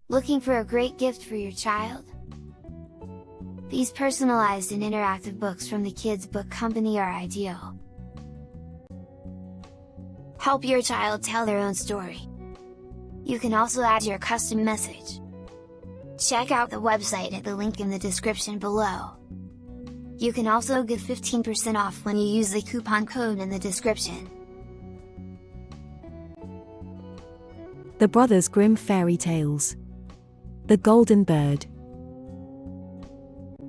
Looking for a great gift for your child? These personalized and interactive books from the Kids Book Company are ideal. Help your child tell their own story. You can also add your custom message. Check out the website at the link in the description below. You can also get 15% off when you use the coupon code in the description. The Brothers Grimm Fairy Tales. The Golden Bird.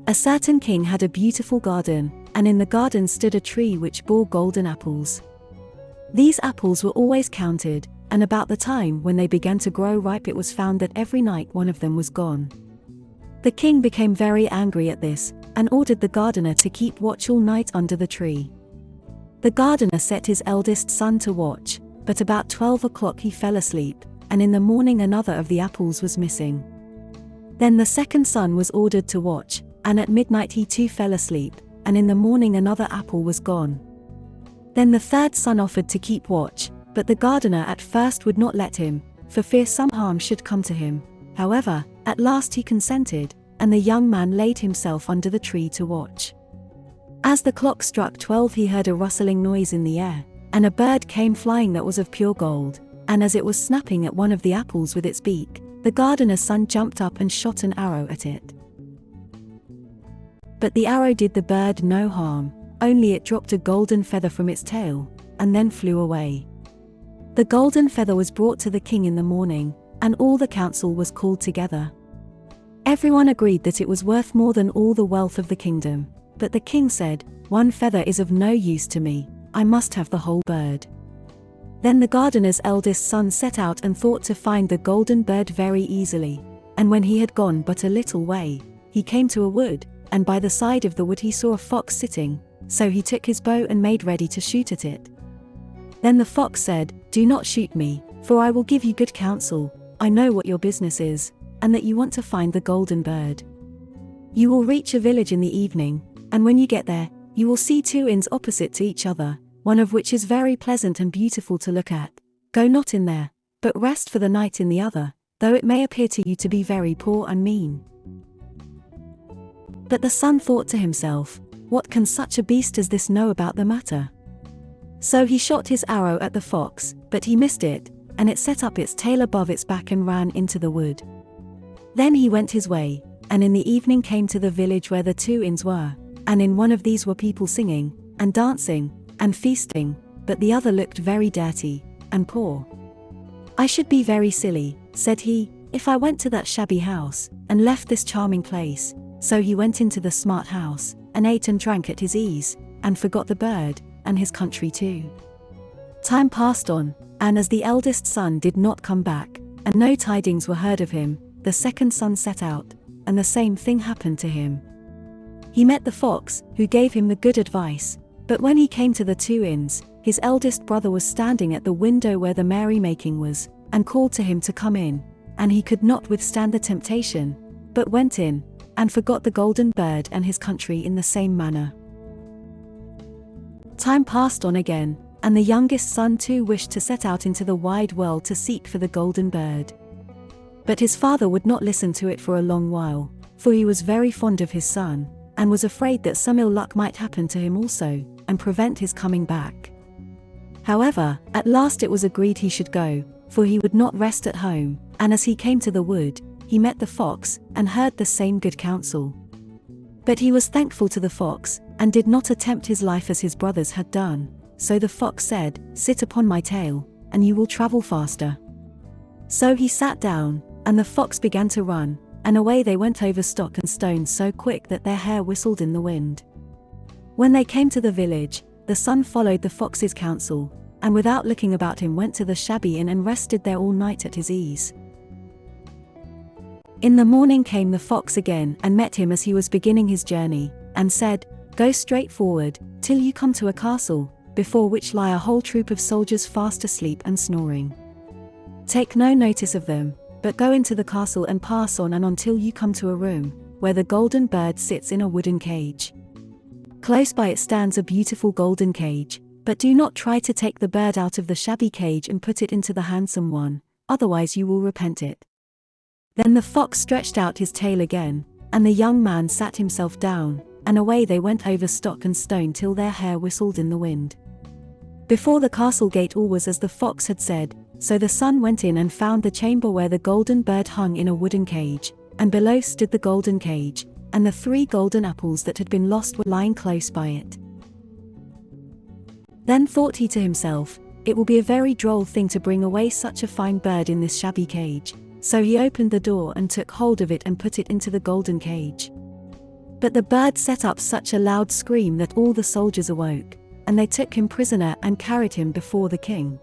A certain king had a beautiful garden, and in the garden stood a tree which bore golden apples. These apples were always counted, and about the time when they began to grow ripe it was found that every night one of them was gone. The king became very angry at this, and ordered the gardener to keep watch all night under the tree. The gardener set his eldest son to watch, but about 12 o'clock he fell asleep, and in the morning another of the apples was missing. Then the second son was ordered to watch, and at midnight he too fell asleep, and in the morning another apple was gone. Then the third son offered to keep watch, but the gardener at first would not let him, for fear some harm should come to him. However, at last he consented, and the young man laid himself under the tree to watch. As the clock struck 12 he heard a rustling noise in the air, and a bird came flying that was of pure gold, and as it was snapping at one of the apples with its beak, the gardener's son jumped up and shot an arrow at it. But the arrow did the bird no harm, only it dropped a golden feather from its tail, and then flew away. The golden feather was brought to the king in the morning, and all the council was called together. Everyone agreed that it was worth more than all the wealth of the kingdom, but the king said, "One feather is of no use to me, I must have the whole bird." Then the gardener's eldest son set out and thought to find the golden bird very easily, and when he had gone but a little way, he came to a wood, and by the side of the wood he saw a fox sitting, so he took his bow and made ready to shoot at it. Then the fox said, "Do not shoot me, for I will give you good counsel. I know what your business is, and that you want to find the golden bird. You will reach a village in the evening, and when you get there, you will see two inns opposite to each other, one of which is very pleasant and beautiful to look at. Go not in there, but rest for the night in the other, though it may appear to you to be very poor and mean." But the son thought to himself, "What can such a beast as this know about the matter?" So he shot his arrow at the fox, but he missed it, and it set up its tail above its back and ran into the wood. Then he went his way, and in the evening came to the village where the two inns were, and in one of these were people singing, and dancing, and feasting, but the other looked very dirty, and poor. "I should be very silly," said he, "if I went to that shabby house, and left this charming place." So he went into the smart house, and ate and drank at his ease, and forgot the bird, and his country too. Time passed on, and as the eldest son did not come back, and no tidings were heard of him, the second son set out, and the same thing happened to him. He met the fox, who gave him the good advice, but when he came to the two inns, his eldest brother was standing at the window where the merrymaking was, and called to him to come in, and he could not withstand the temptation, but went in, and forgot the golden bird and his country in the same manner. Time passed on again, and the youngest son too wished to set out into the wide world to seek for the golden bird. But his father would not listen to it for a long while, for he was very fond of his son, and was afraid that some ill luck might happen to him also, and prevent his coming back. However, at last it was agreed he should go, for he would not rest at home, and as he came to the wood, he met the fox, and heard the same good counsel. But he was thankful to the fox, and did not attempt his life as his brothers had done, so the fox said, "Sit upon my tail, and you will travel faster." So he sat down, and the fox began to run, and away they went over stock and stone so quick that their hair whistled in the wind. When they came to the village, the son followed the fox's counsel, and without looking about him went to the shabby inn and rested there all night at his ease. In the morning came the fox again and met him as he was beginning his journey, and said, "Go straight forward, till you come to a castle, before which lie a whole troop of soldiers fast asleep and snoring. Take no notice of them, but go into the castle and pass on and until you come to a room, where the golden bird sits in a wooden cage. Close by it stands a beautiful golden cage, but do not try to take the bird out of the shabby cage and put it into the handsome one, otherwise you will repent it. Then the fox stretched out his tail again, and the young man sat himself down, and away they went over stock and stone till their hair whistled in the wind. Before the castle gate all was as the fox had said, so the son went in and found the chamber where the golden bird hung in a wooden cage, and below stood the golden cage, and the 3 golden apples that had been lost were lying close by it. Then thought he to himself, it will be a very droll thing to bring away such a fine bird in this shabby cage, so he opened the door and took hold of it and put it into the golden cage. But the bird set up such a loud scream that all the soldiers awoke, and they took him prisoner and carried him before the king.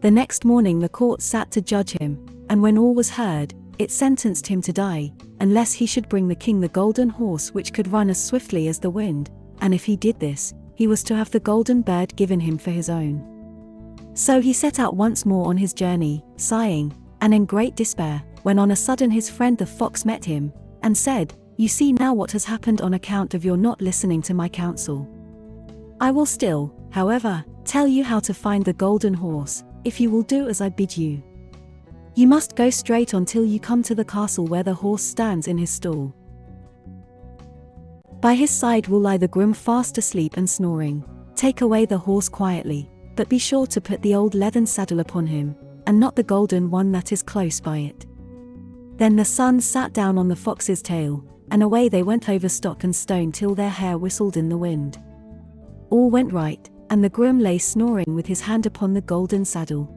The next morning the court sat to judge him, and when all was heard, it sentenced him to die, unless he should bring the king the golden horse which could run as swiftly as the wind, and if he did this, he was to have the golden bird given him for his own. So he set out once more on his journey, sighing, and in great despair, when on a sudden his friend the fox met him, and said, "You see now what has happened on account of your not listening to my counsel. I will still, however, tell you how to find the golden horse, if you will do as I bid you. You must go straight on till you come to the castle where the horse stands in his stall. By his side will lie the groom fast asleep and snoring. Take away the horse quietly, but be sure to put the old leathern saddle upon him, and not the golden one that is close by it." Then the son sat down on the fox's tail, and away they went over stock and stone till their hair whistled in the wind. All went right, and the groom lay snoring with his hand upon the golden saddle.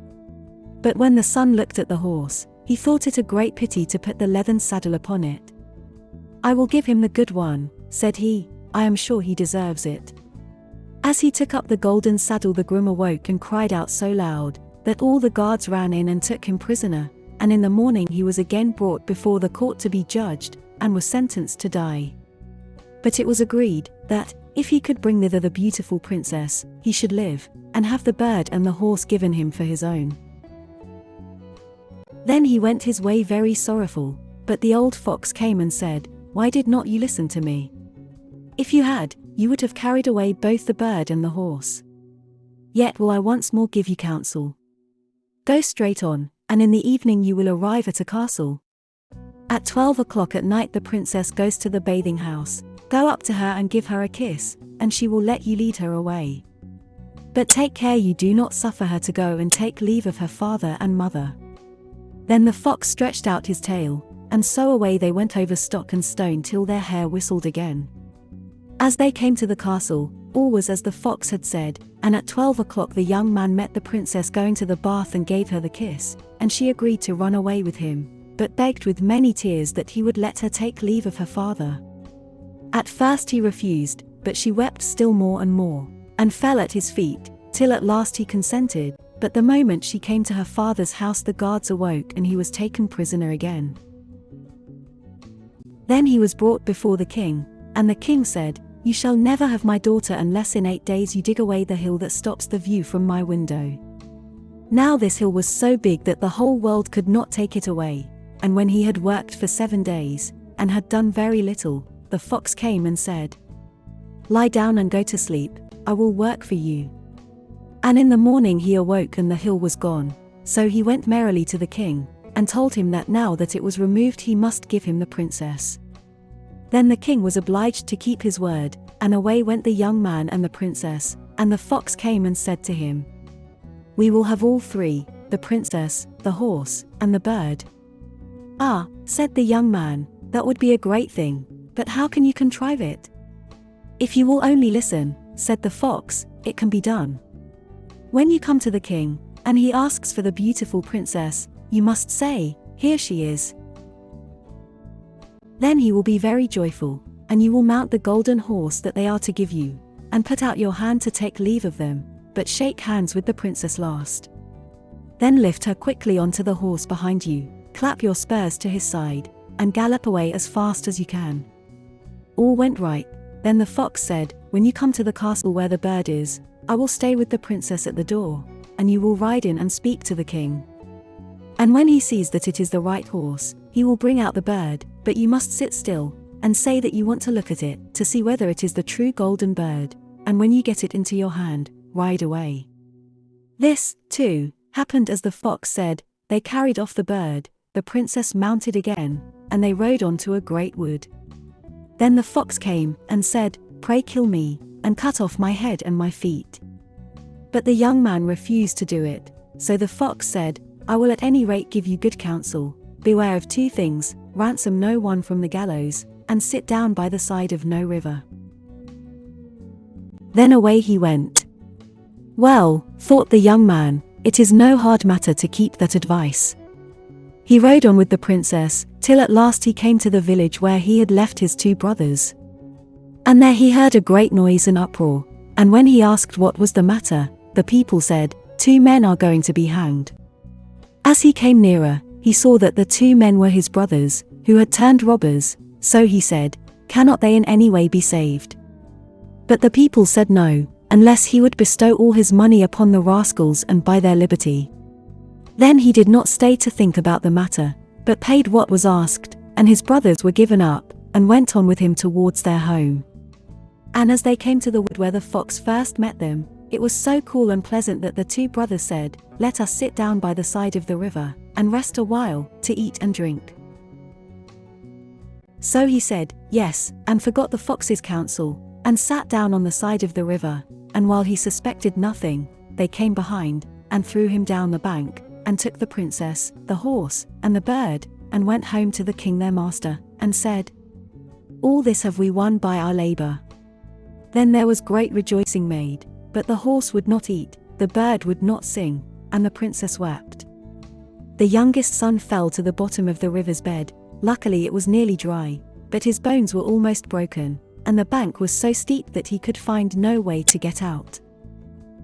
But when the son looked at the horse, he thought it a great pity to put the leathern saddle upon it. "I will give him the good one," said he, "I am sure he deserves it." As he took up the golden saddle the groom awoke and cried out so loud, that all the guards ran in and took him prisoner, and in the morning he was again brought before the court to be judged, and was sentenced to die. But it was agreed, that, if he could bring thither the beautiful princess, he should live, and have the bird and the horse given him for his own. Then he went his way very sorrowful, but the old fox came and said, "Why did not you listen to me? If you had, you would have carried away both the bird and the horse. Yet will I once more give you counsel. Go straight on, and in the evening you will arrive at a castle. At 12 o'clock at night the princess goes to the bathing house. Go up to her and give her a kiss, and she will let you lead her away. But take care you do not suffer her to go and take leave of her father and mother." Then the fox stretched out his tail, and so away they went over stock and stone till their hair whistled again. As they came to the castle, all was as the fox had said, and at 12 o'clock the young man met the princess going to the bath and gave her the kiss, and she agreed to run away with him, but begged with many tears that he would let her take leave of her father. At first he refused, but she wept still more and more, and fell at his feet, till at last he consented, but the moment she came to her father's house the guards awoke and he was taken prisoner again. Then he was brought before the king, and the king said, "You shall never have my daughter unless in 8 days you dig away the hill that stops the view from my window." Now this hill was so big that the whole world could not take it away, and when he had worked for 7 days, and had done very little, the fox came and said, "Lie down and go to sleep, I will work for you." And in the morning he awoke and the hill was gone, so he went merrily to the king, and told him that now that it was removed he must give him the princess. Then the king was obliged to keep his word, and away went the young man and the princess, and the fox came and said to him, "We will have all 3, the princess, the horse, and the bird." "Ah," said the young man, "that would be a great thing, but how can you contrive it?" "If you will only listen," said the fox, "it can be done. When you come to the king, and he asks for the beautiful princess, you must say, 'Here she is.' Then he will be very joyful, and you will mount the golden horse that they are to give you, and put out your hand to take leave of them, but shake hands with the princess last. Then lift her quickly onto the horse behind you, clap your spurs to his side, and gallop away as fast as you can." All went right. Then the fox said, "When you come to the castle where the bird is, I will stay with the princess at the door, and you will ride in and speak to the king. And when he sees that it is the right horse, he will bring out the bird, but you must sit still, and say that you want to look at it, to see whether it is the true golden bird, and when you get it into your hand, ride away." This, too, happened as the fox said. They carried off the bird, the princess mounted again, and they rode on to a great wood. Then the fox came and said, "Pray kill me, and cut off my head and my feet." But the young man refused to do it, so the fox said, "I will at any rate give you good counsel. Beware of two things: ransom no one from the gallows, and sit down by the side of no river." Then away he went. Well, thought the young man, it is no hard matter to keep that advice. He rode on with the princess, till at last he came to the village where he had left his two brothers. And there he heard a great noise and uproar, and when he asked what was the matter, the people said, "Two men are going to be hanged." As he came nearer, he saw that the two men were his brothers, who had turned robbers, so he said, "Cannot they in any way be saved?" But the people said no, unless he would bestow all his money upon the rascals and buy their liberty. Then he did not stay to think about the matter, but paid what was asked, and his brothers were given up, and went on with him towards their home. And as they came to the wood where the fox first met them, it was so cool and pleasant that the two brothers said, "Let us sit down by the side of the river, and rest a while, to eat and drink." So he said, "Yes," and forgot the fox's counsel, and sat down on the side of the river, and while he suspected nothing, they came behind, and threw him down the bank, and took the princess, the horse, and the bird, and went home to the king their master, and said, "All this have we won by our labor." Then there was great rejoicing made, but the horse would not eat, the bird would not sing, and the princess wept. The youngest son fell to the bottom of the river's bed. Luckily it was nearly dry, but his bones were almost broken, and the bank was so steep that he could find no way to get out.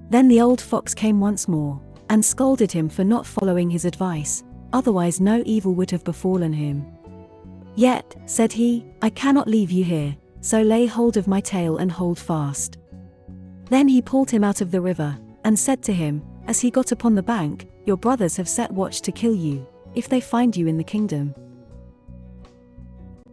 Then the old fox came once more, and scolded him for not following his advice, otherwise no evil would have befallen him. "Yet," said he, "I cannot leave you here, so lay hold of my tail and hold fast." Then he pulled him out of the river, and said to him, as he got upon the bank, "Your brothers have set watch to kill you, if they find you in the kingdom."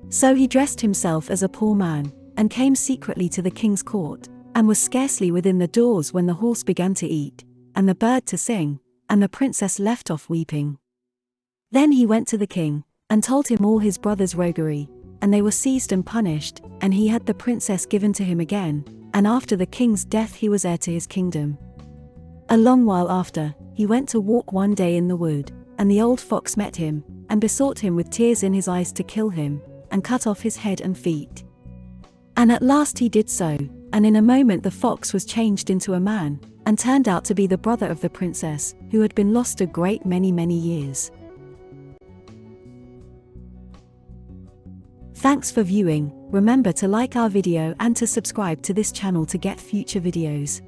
So he dressed himself as a poor man, and came secretly to the king's court, and was scarcely within the doors when the horse began to eat, and the bird to sing, and the princess left off weeping. Then he went to the king, and told him all his brother's roguery, and they were seized and punished, and he had the princess given to him again, and after the king's death he was heir to his kingdom. A long while after, he went to walk one day in the wood, and the old fox met him, and besought him with tears in his eyes to kill him, and cut off his head and feet. And at last he did so, and in a moment the fox was changed into a man, and turned out to be the brother of the princess, who had been lost a great many years. Thanks for viewing. Remember to like our video and to subscribe to this channel to get future videos.